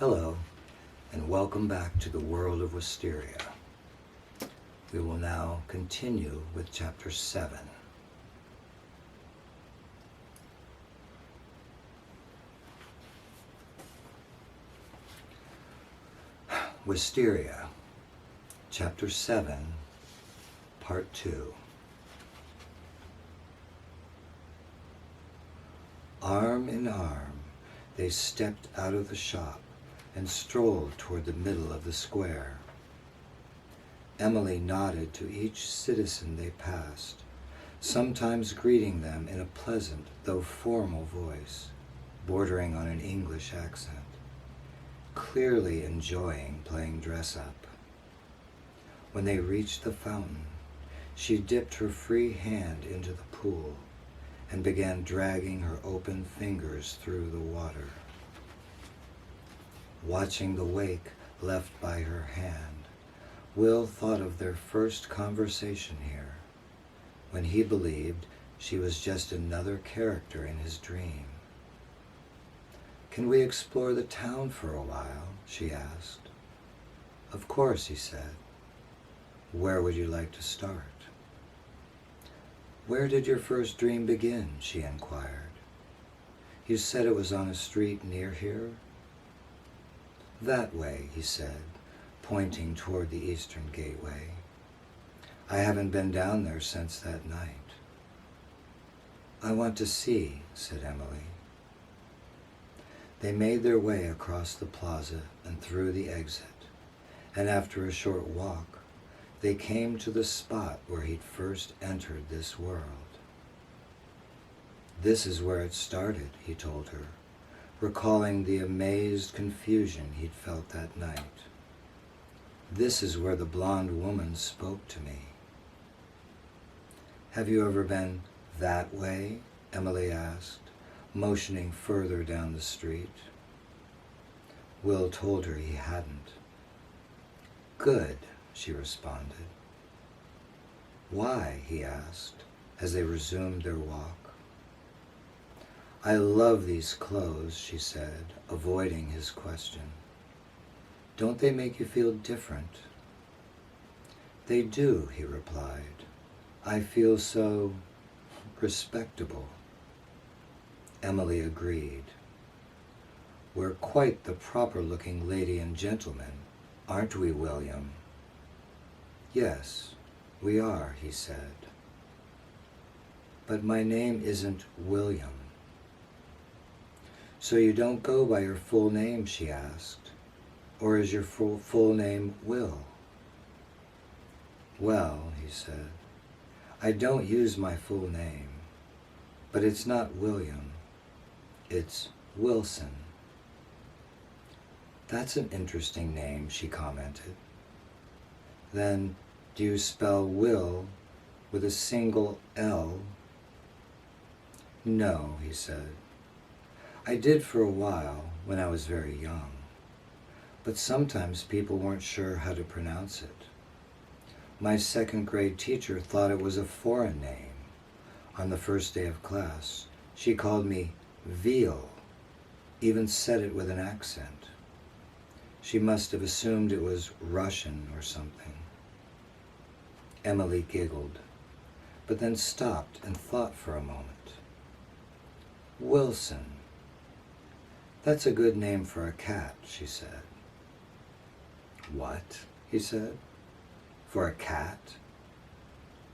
Hello, and welcome back to the World of Wysteria. We will now continue with Chapter 7. Wysteria, Chapter 7, Part 2. Arm in arm, they stepped out of the shop and strolled toward the middle of the square. Emily nodded to each citizen they passed, sometimes greeting them in a pleasant though formal voice, bordering on an English accent, clearly enjoying playing dress-up. When they reached the fountain, she dipped her free hand into the pool and began dragging her open fingers through the water. Watching the wake left by her hand, Will thought of their first conversation here, when he believed she was just another character in his dream. "Can we explore the town for a while?" she asked. "Of course," he said. "Where would you like to start?" "Where did your first dream begin?" she inquired. "You said it was on a street near here?" "That way," he said, pointing toward the eastern gateway. "I haven't been down there since that night." "I want to see," said Emily. They made their way across the plaza and through the exit, and after a short walk, they came to the spot where he'd first entered this world. "This is where it started," he told her, recalling the amazed confusion he'd felt that night. "This is where the blonde woman spoke to me." "Have you ever been that way?" Emily asked, motioning further down the street. Will told her he hadn't. "Good," she responded. "Why?" he asked, as they resumed their walk. "I love these clothes," she said, avoiding his question. "Don't they make you feel different?" "They do," he replied. "I feel so respectable." Emily agreed. "We're quite the proper-looking lady and gentleman, aren't we, William?" "Yes, we are," he said. "But my name isn't William." "So you don't go by your full name?" she asked. "Or is your full name Will?" "Well," he said, "I don't use my full name, but it's not William, it's Wilson." "That's an interesting name," she commented. "Then, do you spell Will with a single L?" "No," he said. "I did for a while when I was very young, but sometimes people weren't sure how to pronounce it. My second grade teacher thought it was a foreign name. On the first day of class, she called me Veal, even said it with an accent. She must have assumed it was Russian or something." Emily giggled, but then stopped and thought for a moment. "Wilson. That's a good name for a cat," she said. "What?" he said. "For a cat?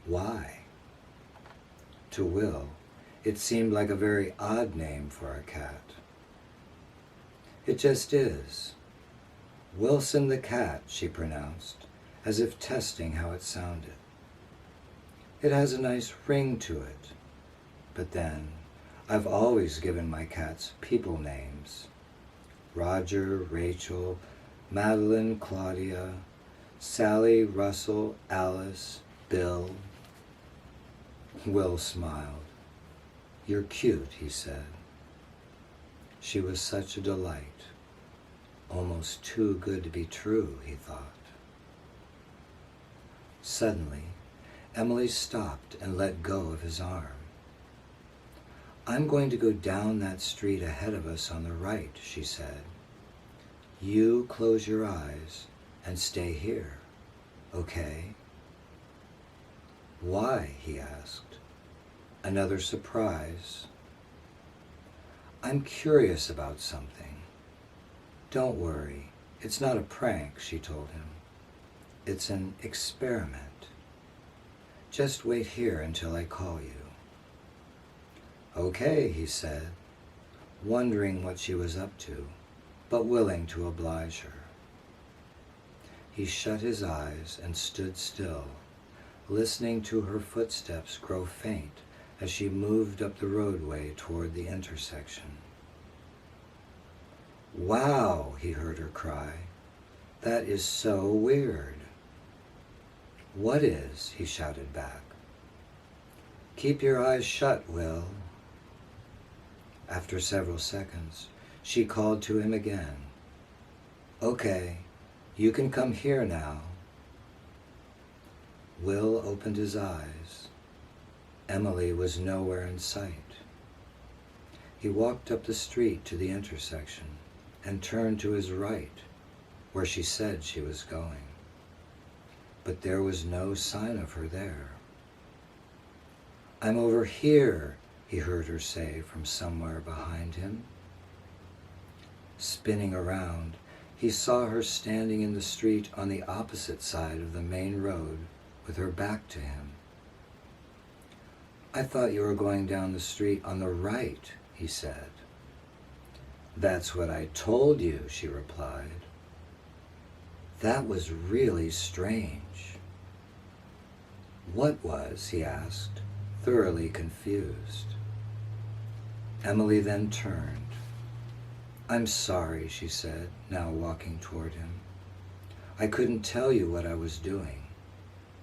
Why?" To Will, it seemed like a very odd name for a cat. "It just is. Wilson the cat," she pronounced, as if testing how it sounded. "It has a nice ring to it. But then, I've always given my cats people names. Roger, Rachel, Madeline, Claudia, Sally, Russell, Alice, Bill." Will smiled. "You're cute," he said. She was such a delight. Almost too good to be true, he thought. Suddenly, Emily stopped and let go of his arm. "I'm going to go down that street ahead of us on the right," she said. You close your eyes and stay here, okay? Why? He asked. Another surprise. I'm curious about something. Don't worry, it's not a prank, she told him. It's an experiment. Just wait here until I call you. Okay, he said, wondering what she was up to, but willing to oblige her. He shut his eyes and stood still, listening to her footsteps grow faint as she moved up the roadway toward the intersection. Wow, he heard her cry. That is so weird. What is? He shouted back. Keep your eyes shut, Will. After several seconds, she called to him again. Okay, you can come here now. Will opened his eyes. Emily was nowhere in sight. He walked up the street to the intersection and turned to his right, where she said she was going. But there was no sign of her there. I'm over here, he heard her say from somewhere behind him. Spinning around, he saw her standing in the street on the opposite side of the main road with her back to him. I thought you were going down the street on the right, he said. That's what I told you, she replied. That was really strange. What was? He asked, thoroughly confused. Emily then turned. I'm sorry, she said, now walking toward him. I couldn't tell you what I was doing.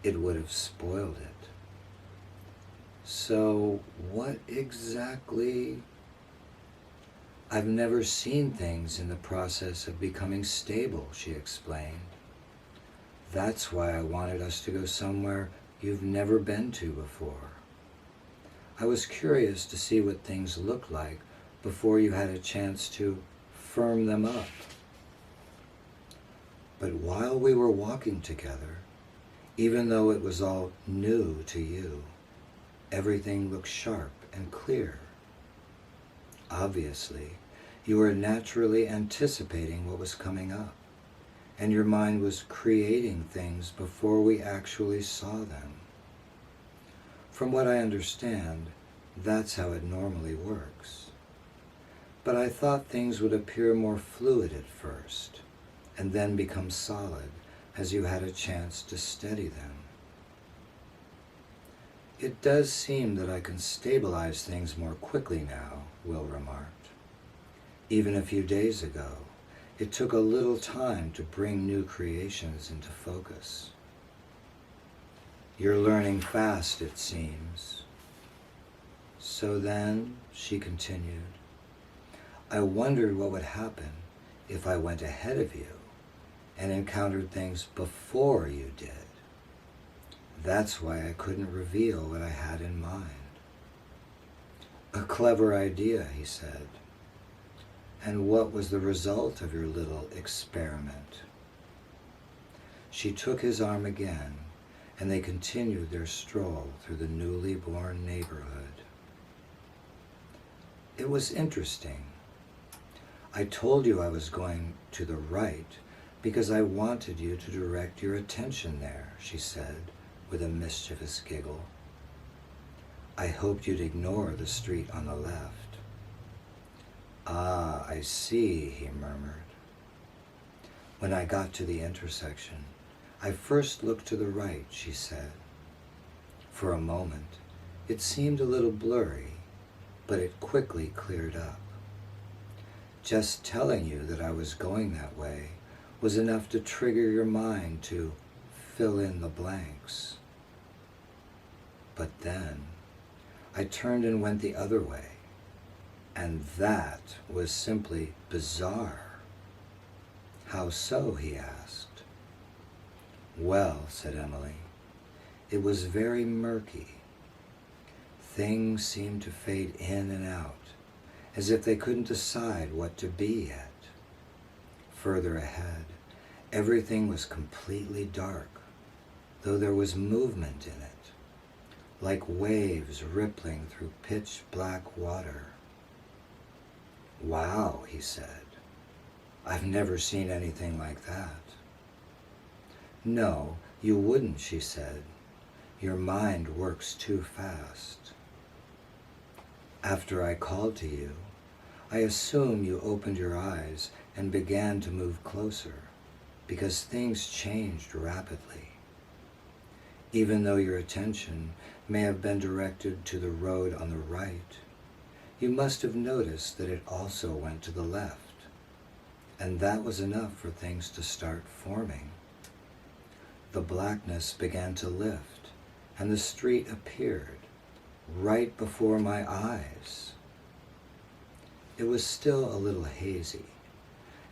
It would have spoiled it. So, what exactly? I've never seen things in the process of becoming stable, she explained. That's why I wanted us to go somewhere you've never been to before. I was curious to see what things looked like before you had a chance to firm them up. But while we were walking together, even though it was all new to you, everything looked sharp and clear. Obviously, you were naturally anticipating what was coming up, and your mind was creating things before we actually saw them. From what I understand, that's how it normally works. But I thought things would appear more fluid at first, and then become solid as you had a chance to steady them. It does seem that I can stabilize things more quickly now, Will remarked. Even a few days ago, it took a little time to bring new creations into focus. You're learning fast, it seems. So then, she continued, I wondered what would happen if I went ahead of you and encountered things before you did. That's why I couldn't reveal what I had in mind. A clever idea, he said. And what was the result of your little experiment? She took his arm again, and they continued their stroll through the newly born neighborhood. It was interesting. I told you I was going to the right because I wanted you to direct your attention there, she said with a mischievous giggle. I hoped you'd ignore the street on the left. Ah, I see, he murmured. When I got to the intersection, I first looked to the right, she said. For a moment, it seemed a little blurry, but it quickly cleared up. Just telling you that I was going that way was enough to trigger your mind to fill in the blanks. But then, I turned and went the other way, and that was simply bizarre. How so? He asked. Well, said Emily, it was very murky. Things seemed to fade in and out, as if they couldn't decide what to be yet. further ahead, everything was completely dark, though there was movement in it, like waves rippling through pitch black water. "Wow," he said. "I've never seen anything like that." "No, you wouldn't," she said. "Your mind works too fast. After I called to you, I assume you opened your eyes and began to move closer, because things changed rapidly. Even though your attention may have been directed to the road on the right, you must have noticed that it also went to the left, and that was enough for things to start forming. The blackness began to lift, and the street appeared right before my eyes. It was still a little hazy,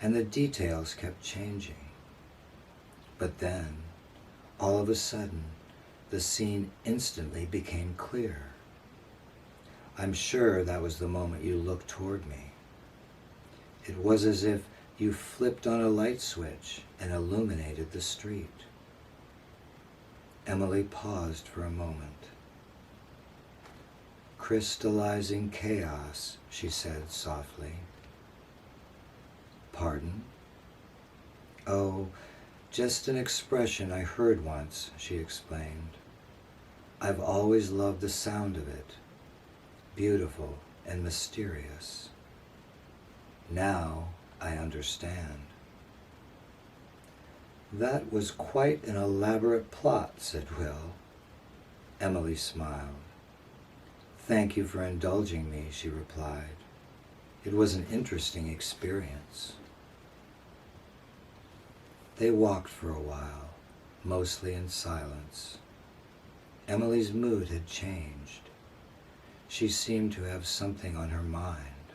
and the details kept changing. But then, all of a sudden, the scene instantly became clear. I'm sure that was the moment you looked toward me. It was as if you flipped on a light switch and illuminated the street." Emily paused for a moment. "Crystallizing chaos," she said softly. "Pardon?" "Oh, just an expression I heard once," she explained. "I've always loved the sound of it. Beautiful and mysterious. Now I understand." "That was quite an elaborate plot," said Will. Emily smiled. "Thank you for indulging me," she replied. "It was an interesting experience." They walked for a while, mostly in silence. Emily's mood had changed. She seemed to have something on her mind.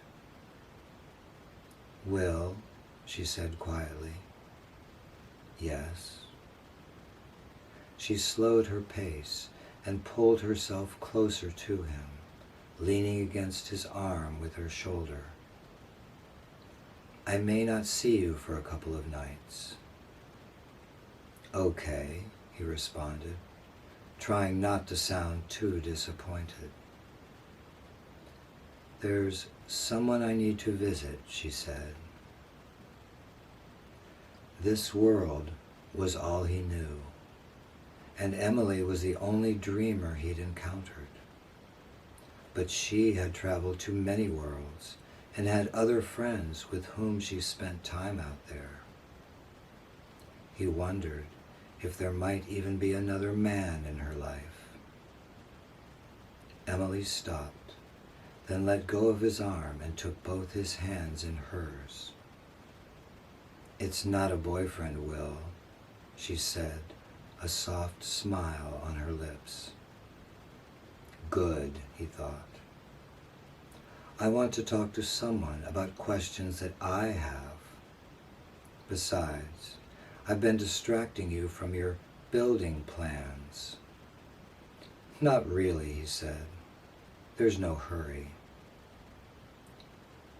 "Will," she said quietly. "Yes." She slowed her pace and pulled herself closer to him, leaning against his arm with her shoulder. "I may not see you for a couple of nights." "Okay," he responded, trying not to sound too disappointed. "There's someone I need to visit," she said. This world was all he knew, and Emily was the only dreamer he'd encountered. But she had traveled to many worlds and had other friends with whom she spent time out there. He wondered if there might even be another man in her life. Emily stopped, then let go of his arm and took both his hands in hers. "It's not a boyfriend, Will," she said, a soft smile on her lips. Good, he thought. I want to talk to someone about questions that I have. Besides, I've been distracting you from your building plans. Not really, he said. There's no hurry.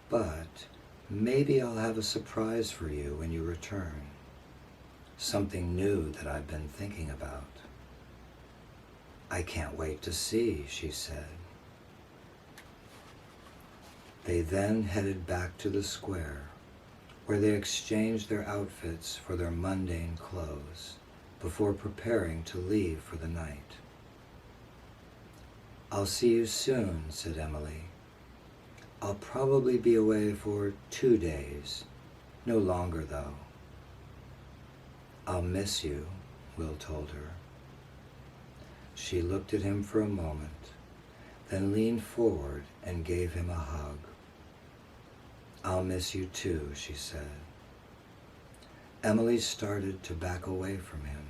But maybe I'll have a surprise for you when you return. Something new that I've been thinking about. I can't wait to see, she said. They then headed back to the square, where they exchanged their outfits for their mundane clothes before preparing to leave for the night. I'll see you soon, said Emily. I'll probably be away for 2 days, no longer though. I'll miss you, Will told her. She looked at him for a moment, then leaned forward and gave him a hug. I'll miss you too, she said. Emily started to back away from him,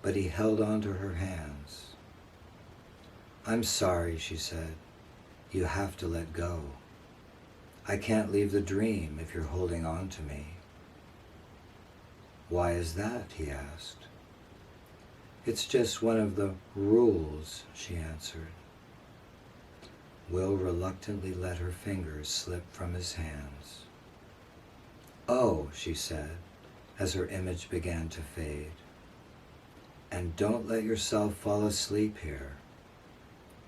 but he held on to her hands. I'm sorry, she said. You have to let go. I can't leave the dream if you're holding on to me. Why is that? He asked. It's just one of the rules, she answered. Will reluctantly let her fingers slip from his hands. "Oh," she said, as her image began to fade. "And don't let yourself fall asleep here.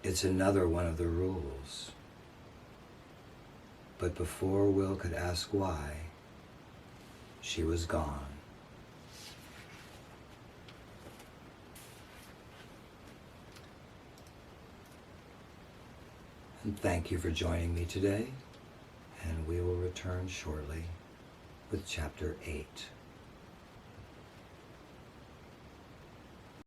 It's another one of the rules." But before Will could ask why, she was gone. And thank you for joining me today, and we will return shortly with Chapter 8.